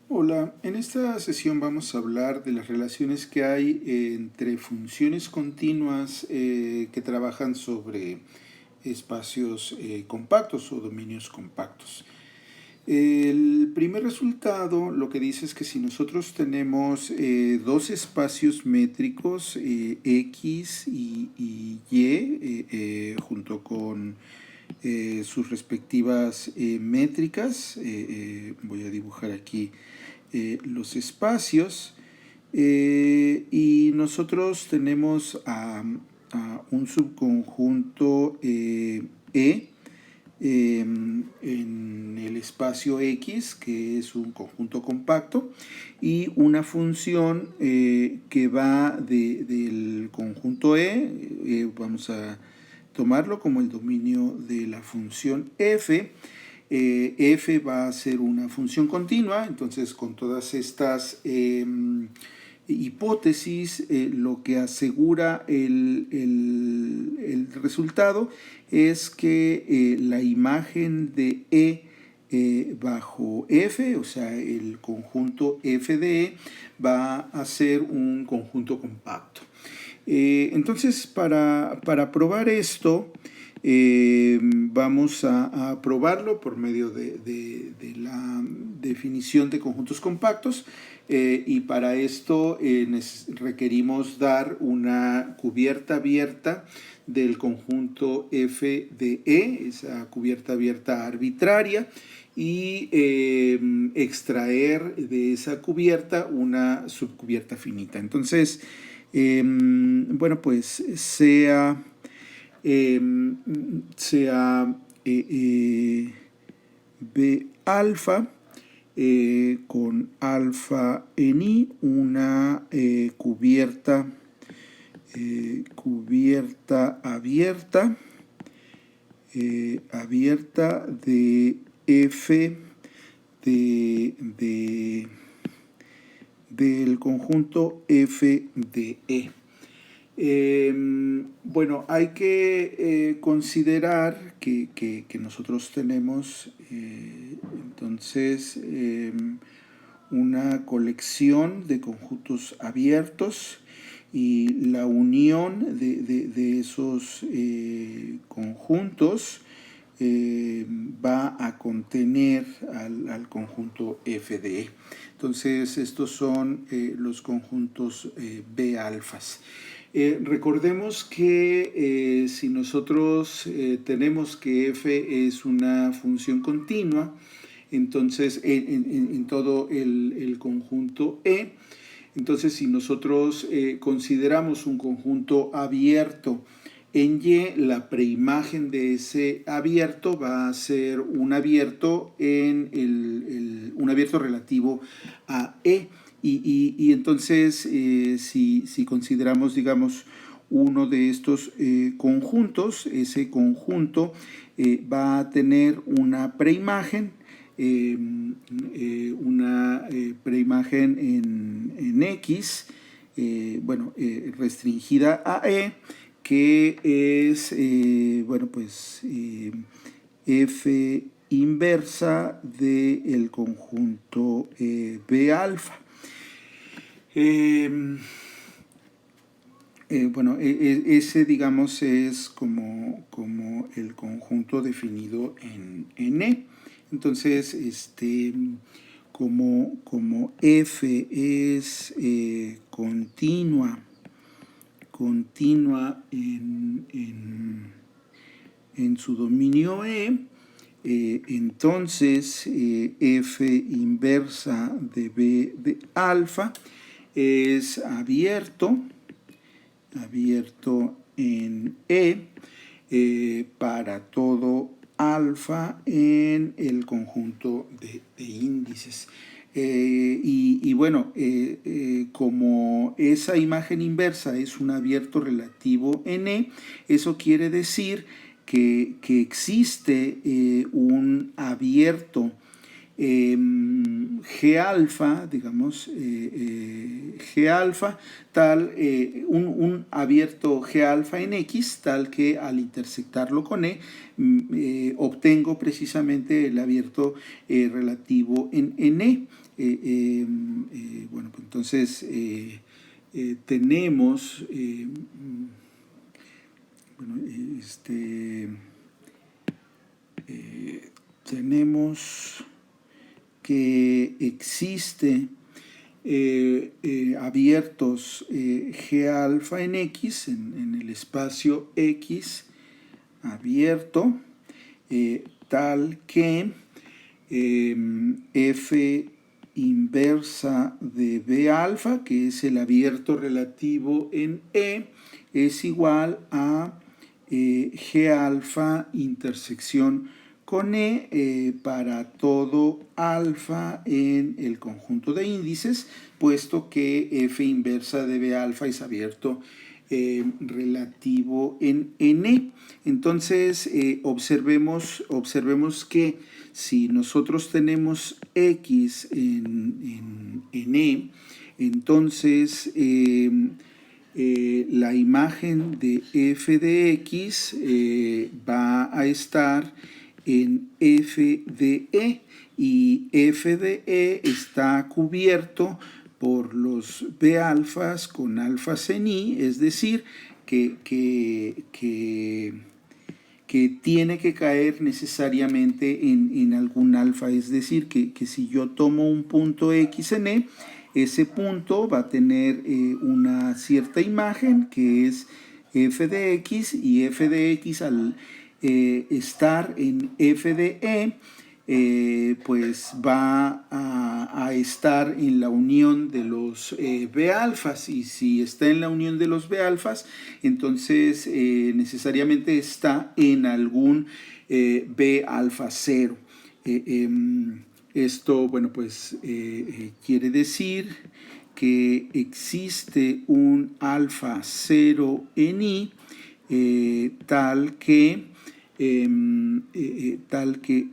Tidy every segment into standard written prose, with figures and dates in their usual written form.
Hola, en esta sesión vamos a hablar de las relaciones que hay entre funciones continuas que trabajan sobre espacios compactos o dominios compactos. El primer resultado lo que dice es que si nosotros tenemos dos espacios métricos, X y junto con sus respectivas métricas, voy a dibujar aquí los espacios, y nosotros tenemos un subconjunto en el espacio X, que es un conjunto compacto, y una función que va del conjunto vamos a tomarlo como el dominio de la función f. F va a ser una función continua, entonces con todas estas hipótesis, lo que asegura el resultado es que la imagen de bajo F, o sea, el conjunto F de va a ser un conjunto compacto. Entonces, para probar esto, vamos a probarlo por medio de la definición de conjuntos compactos, y para esto requerimos dar una cubierta abierta del conjunto F de esa cubierta abierta arbitraria, y extraer de esa cubierta una subcubierta finita. Entonces, bueno, pues sea B alfa con alfa en I, una cubierta abierta de F del conjunto F de E. Bueno, hay que considerar que nosotros tenemos entonces una colección de conjuntos abiertos, y la unión de esos conjuntos va a contener al conjunto F de E. Entonces, estos son los conjuntos B alfas. Recordemos que si nosotros tenemos que f es una función continua, entonces en todo el conjunto E, entonces si nosotros consideramos un conjunto abierto en Y, la preimagen de ese abierto va a ser un abierto un abierto relativo a E. Y entonces, si consideramos, digamos, uno de estos conjuntos, ese conjunto va a tener una preimagen, en X, bueno, restringida a E, que es, bueno, pues F inversa del conjunto B alfa. Bueno, ese, digamos, es como el conjunto definido en E. Entonces, como F es continua en su dominio entonces F inversa de B de alfa es abierto en para todo alfa en el conjunto de índices. Y bueno, como esa imagen inversa es un abierto relativo en eso quiere decir que existe un abierto G alfa, digamos, G alfa, un abierto G alfa en X, tal que al intersectarlo con obtengo precisamente el abierto relativo en E. Bueno, pues entonces tenemos, tenemos que existe abiertos G alfa en X, en el espacio X abierto, tal que F inversa de B alfa, que es el abierto relativo en E, es igual a G alfa intersección con E para todo alfa en el conjunto de índices, puesto que F inversa de B alfa es abierto relativo en E. Entonces, observemos que si nosotros tenemos X en E, entonces la imagen de F de X va a estar en F de E, y F de E está cubierto por los B alfas con alfas en I, es decir, que tiene que caer necesariamente en algún alfa, es decir, que si yo tomo un punto X en E, ese punto va a tener una cierta imagen que es F de X, y F de X al estar en F de E, pues va a estar en la unión de los B alfas, y si está en la unión de los B alfas, entonces necesariamente está en algún B alfa 0. Esto, bueno, pues quiere decir que existe un alfa 0 en I, tal que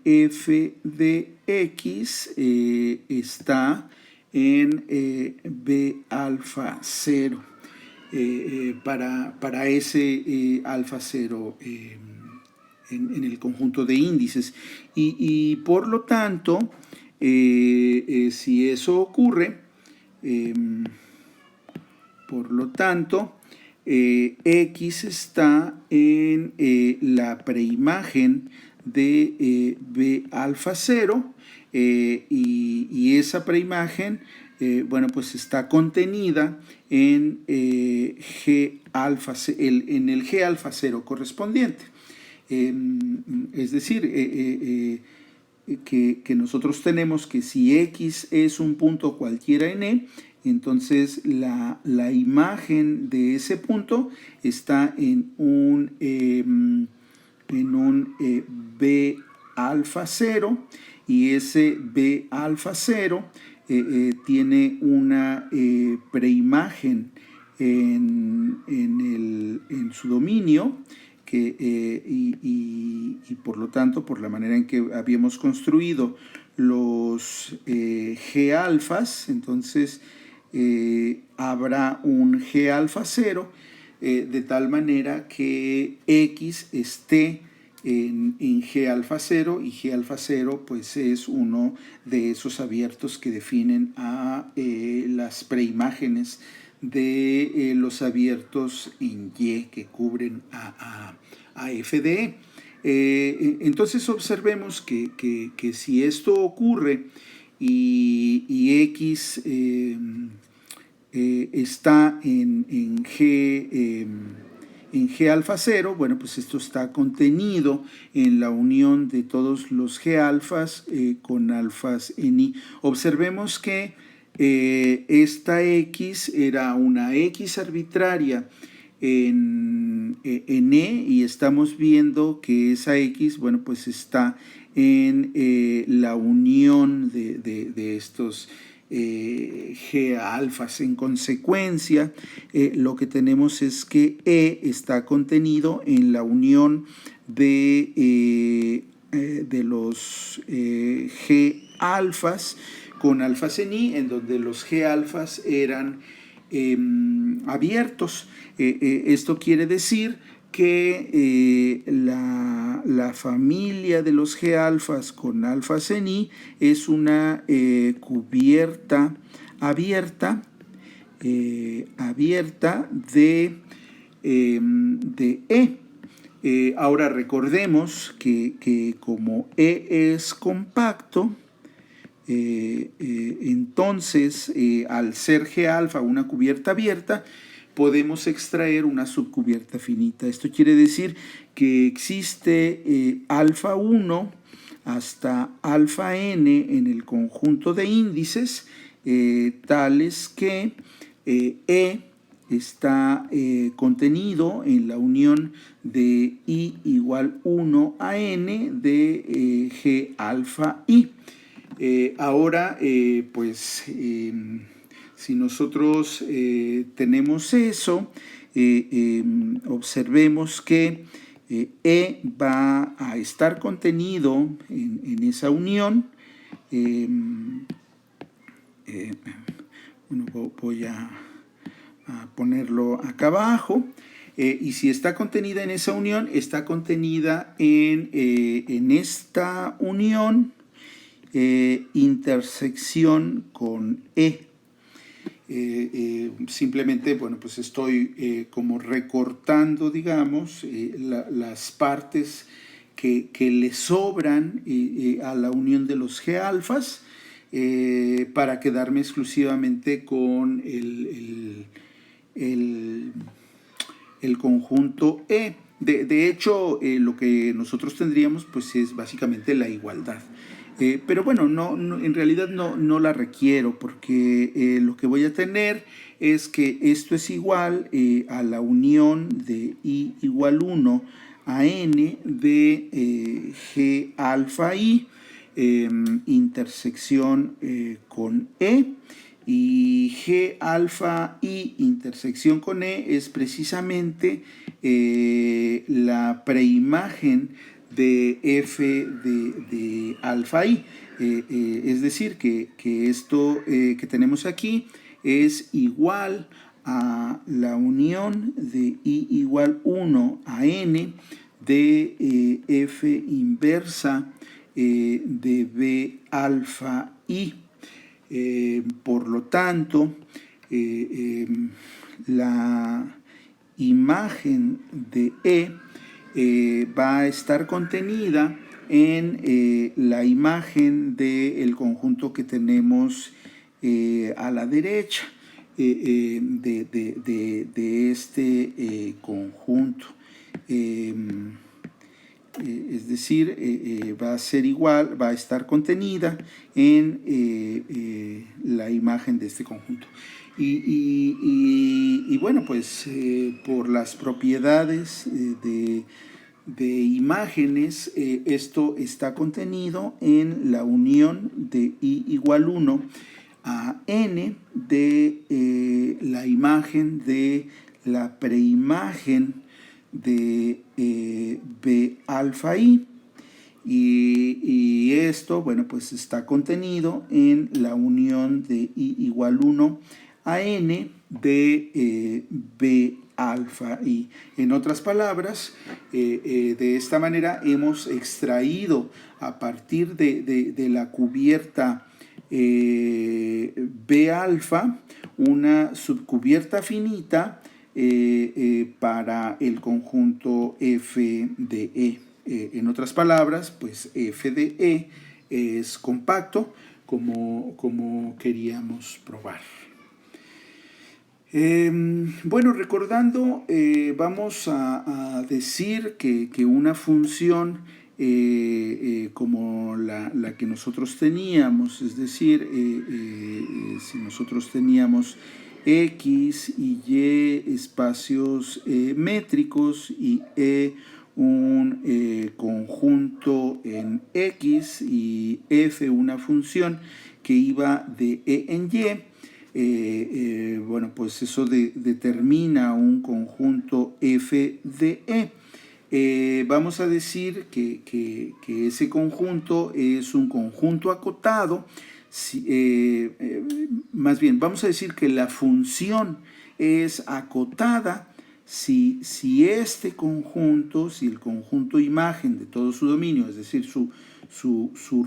F de X está en B alfa 0 para ese alfa 0 en el conjunto de índices. Y por lo tanto, si eso ocurre, por lo tanto, X está en la preimagen de B alfa 0, y esa preimagen, bueno, pues está contenida en, G alfa, en el G alfa 0 correspondiente. Es decir, que nosotros tenemos que si X es un punto cualquiera en E, entonces la imagen de ese punto está en un B alfa 0, y ese B alfa 0 tiene una preimagen en su dominio, y por lo tanto, por la manera en que habíamos construido los G alfas, entonces habrá un G alfa 0, de tal manera que X esté en G alfa 0, y G alfa 0 pues es uno de esos abiertos que definen a las preimágenes de los abiertos en Y que cubren a F de E. Entonces observemos que si esto ocurre y X está en G alfa 0, bueno, pues esto está contenido en la unión de todos los G alfas con alfas en I. Observemos que esta X era una X arbitraria en E, y estamos viendo que esa X, bueno, pues está en la unión de estos G alfas. En consecuencia, lo que tenemos es que E está contenido en la unión de los G alfas con alfa CNI, en donde los G alfas eran abiertos. Esto quiere decir que la familia de los G alfas con alfa CNI es una cubierta abierta, de E. Ahora recordemos que como E es compacto, entonces al ser G alfa una cubierta abierta, podemos extraer una subcubierta finita. Esto quiere decir que existe alfa 1 hasta alfa n en el conjunto de índices, tales que E está contenido en la unión de I igual 1 a n de G alfa I. Ahora, pues, si nosotros tenemos eso, observemos que E va a estar contenido en esa unión. Bueno, voy a ponerlo acá abajo. Y si está contenida en esa unión, está contenida en esta unión intersección con E. Simplemente, bueno, pues estoy como recortando, digamos, las partes que le sobran a la unión de los G alfas para quedarme exclusivamente con el conjunto E. De hecho, lo que nosotros tendríamos pues es básicamente la igualdad. Pero bueno, en realidad no la requiero, porque lo que voy a tener es que esto es igual a la unión de I igual 1 a n de G alfa I intersección con E. Y G alfa I intersección con E es precisamente la preimagen de F de alfa I. Es decir, que esto que tenemos aquí es igual a la unión de I igual 1 a n de F inversa de B alfa I. Por lo tanto, la imagen de E va a estar contenida en la imagen del conjunto que tenemos a la derecha de este conjunto. Es decir, va a ser igual, va a estar contenida en la imagen de este conjunto. Y bueno, pues por las propiedades de imágenes, esto está contenido en la unión de I igual 1 a n de la imagen de la preimagen de B alfa I. Y esto, bueno, pues está contenido en la unión de I igual 1 a n de B alfa I. En otras palabras, de esta manera hemos extraído a partir de la cubierta B alfa una subcubierta finita para el conjunto F de E. En otras palabras, pues F de E es compacto, como queríamos probar. Bueno, recordando, vamos a decir que una función como la que nosotros teníamos, es decir, si nosotros teníamos X y Y espacios métricos y E un conjunto en X y F una función que iba de E en Y, bueno, pues eso determina un conjunto F de E. Vamos a decir que ese conjunto es un conjunto acotado más bien, vamos a decir que la función es acotada si este conjunto, si el conjunto imagen de todo su dominio, es decir, su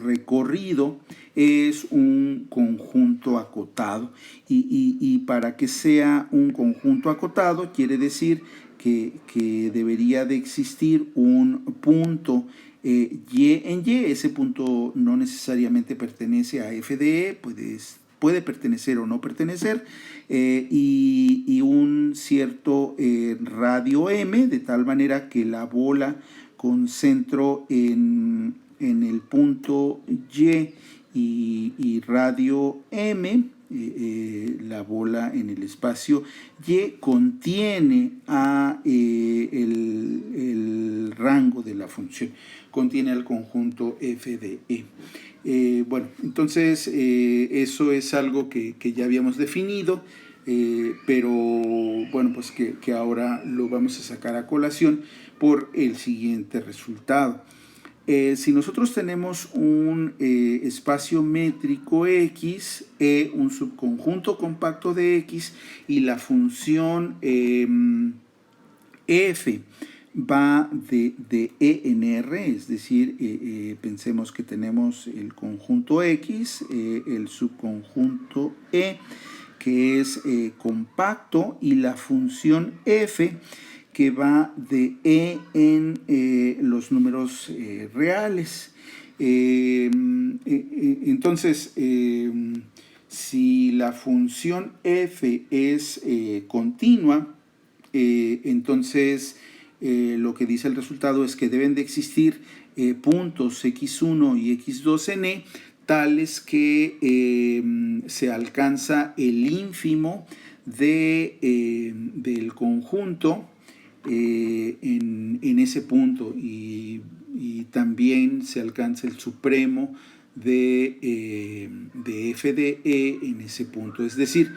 recorrido es un conjunto acotado. Y para que sea un conjunto acotado quiere decir que debería de existir un punto y en Y. Ese punto no necesariamente pertenece a f de E, puede pertenecer o no pertenecer, y un cierto radio M, de tal manera que la bola con centro en el punto y radio M, la bola en el espacio Y, contiene el rango de la función, contiene al conjunto f de E. Bueno, entonces eso es algo que ya habíamos definido, pero bueno, pues que ahora lo vamos a sacar a colación por el siguiente resultado. Si nosotros tenemos un espacio métrico X, un subconjunto compacto de X, y la función f va de E en R, es decir, pensemos que tenemos el conjunto X, el subconjunto E, que es compacto, y la función f, que va de E en los números reales. Entonces, si la función f es continua, entonces lo que dice el resultado es que deben de existir puntos x1 y x2 en E, tales que se alcanza el ínfimo del conjunto en ese punto, y también se alcanza el supremo de f de E en ese punto. Es decir,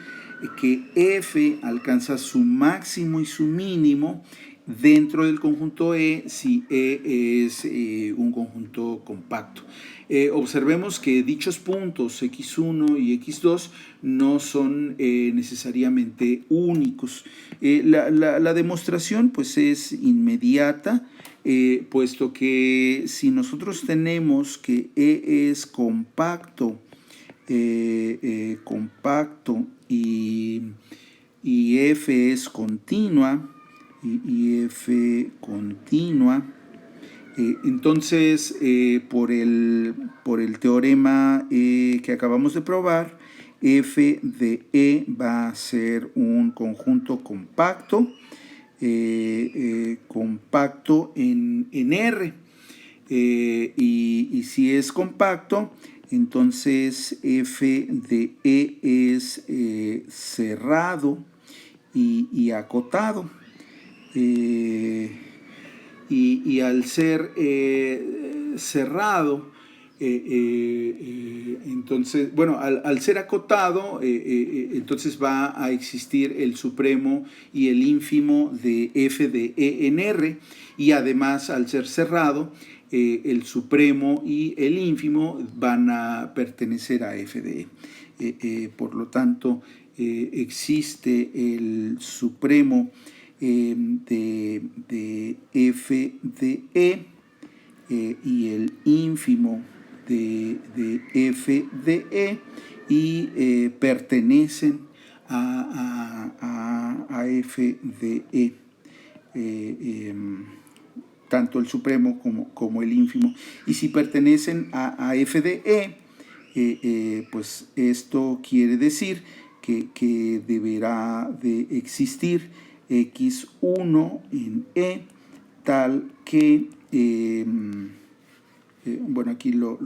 que f alcanza su máximo y su mínimo dentro del conjunto E si E es un conjunto compacto. Observemos que dichos puntos x1 y x2 no son necesariamente únicos. La demostración pues es inmediata, puesto que si nosotros tenemos que E es compacto, y F es continua, y F continua, entonces por el teorema que acabamos de probar, f de E va a ser un conjunto compacto, compacto en R, y si es compacto, entonces f de E es cerrado y acotado, y al ser cerrado, entonces, bueno, al ser acotado, entonces va a existir el supremo y el ínfimo de f de E en R, y además al ser cerrado, el supremo y el ínfimo van a pertenecer a f de E. Por lo tanto, existe el supremo de f de E, y el ínfimo de f de E, y pertenecen a f de E, tanto el supremo como el ínfimo. Y si pertenecen a f de E, pues esto quiere decir que deberá de existir x1 en E, tal que, bueno, aquí lo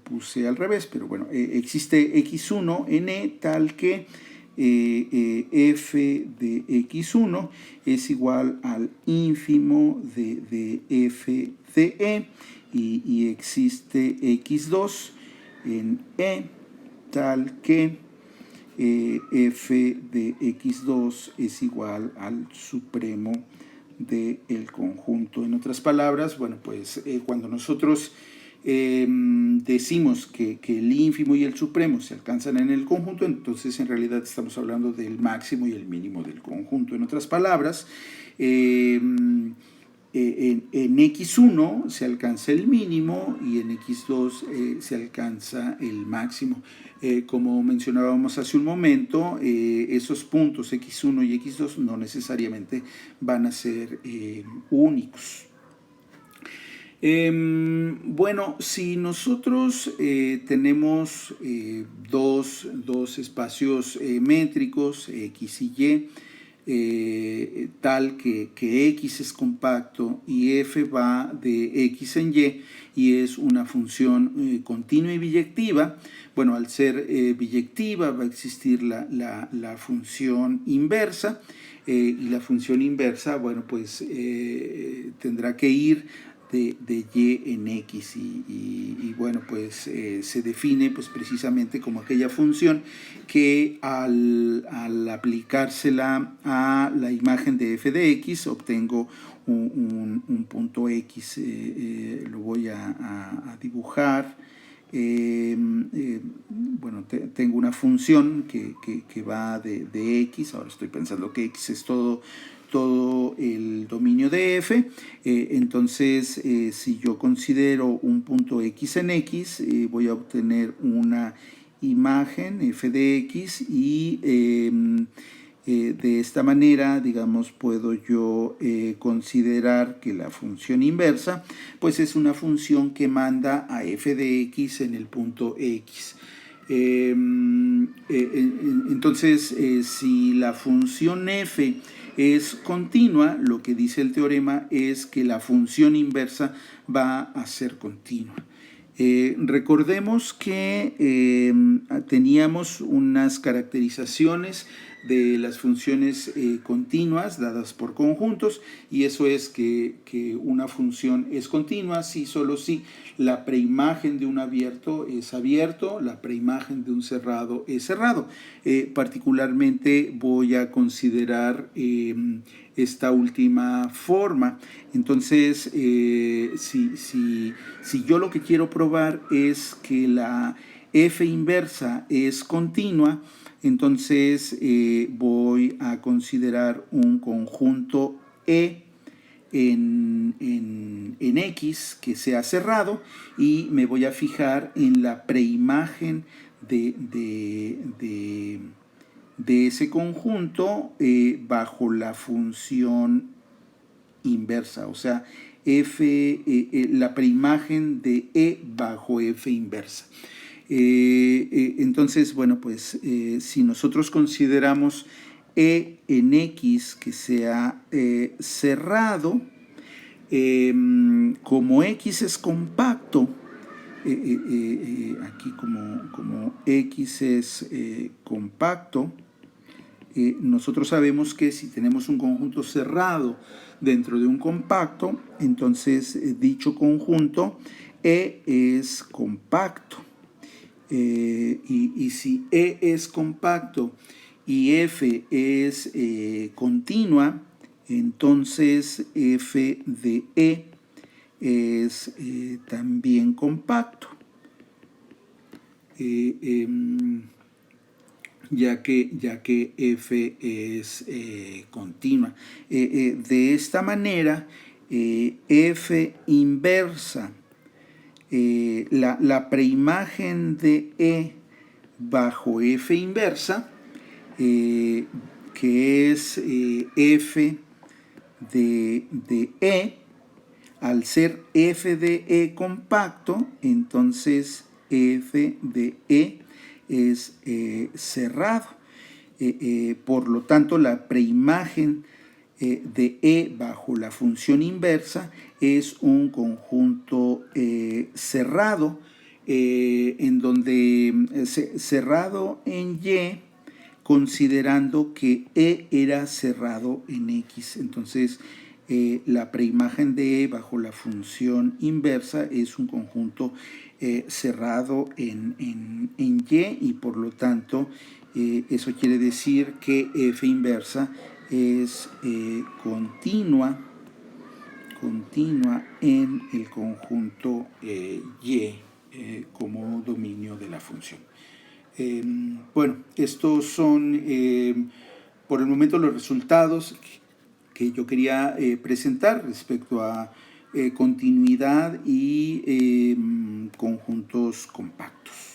puse al revés, pero bueno, existe x1 en E, tal que f de x1 es igual al ínfimo de f de E, y existe x2 en E, tal que f de x2 es igual al supremo del conjunto. En otras palabras, bueno, pues cuando nosotros decimos que el ínfimo y el supremo se alcanzan en el conjunto, entonces en realidad estamos hablando del máximo y el mínimo del conjunto. En otras palabras, en X1 se alcanza el mínimo y en X2 se alcanza el máximo. Como mencionábamos hace un momento, esos puntos X1 y X2 no necesariamente van a ser únicos. Bueno, si nosotros tenemos dos espacios métricos, X y Y, tal que X es compacto y F va de X en y es una función continua y biyectiva, bueno, al ser biyectiva va a existir la función inversa, y la función inversa, bueno, pues tendrá que ir de Y en X y bueno, pues se define pues precisamente como aquella función que al aplicársela a la imagen de f de X obtengo un punto X. Lo voy a dibujar. Bueno, tengo una función que va de X. Ahora estoy pensando que X es todo el dominio de F. Entonces, si yo considero un punto X en X, voy a obtener una imagen f de X y de esta manera, digamos, puedo yo considerar que la función inversa pues es una función que manda a f de X en el punto X. Entonces, si la función f es continua, lo que dice el teorema es que la función inversa va a ser continua. Recordemos que teníamos unas caracterizaciones de las funciones continuas dadas por conjuntos, y eso es que una función es continua si solo si la preimagen de un abierto es abierto, la preimagen de un cerrado es cerrado. Particularmente voy a considerar esta última forma. Entonces, si yo lo que quiero probar es que la f inversa es continua, entonces voy a considerar un conjunto E en X que sea cerrado y me voy a fijar en la preimagen de ese conjunto bajo la función inversa, o sea, la preimagen de E bajo F inversa. Entonces, bueno, pues si nosotros consideramos E en X que sea cerrado, como X es compacto, aquí como X es compacto, nosotros sabemos que si tenemos un conjunto cerrado dentro de un compacto, entonces dicho conjunto E es compacto. Y si E es compacto y F es continua, entonces F de E es también compacto. Ya que F es continua. De esta manera, F inversa, la preimagen de E bajo F inversa, que es F de E, al ser F de E compacto, entonces F de E es cerrado. Por lo tanto, la preimagen de E bajo la función inversa es un conjunto cerrado, en donde cerrado en Y, considerando que E era cerrado en X. Entonces, la preimagen de E bajo la función inversa es un conjunto cerrado en Y, y por lo tanto eso quiere decir que F inversa es continua continua en el conjunto Y como dominio de la función. Bueno, estos son por el momento los resultados que yo quería presentar respecto a continuidad y conjuntos compactos.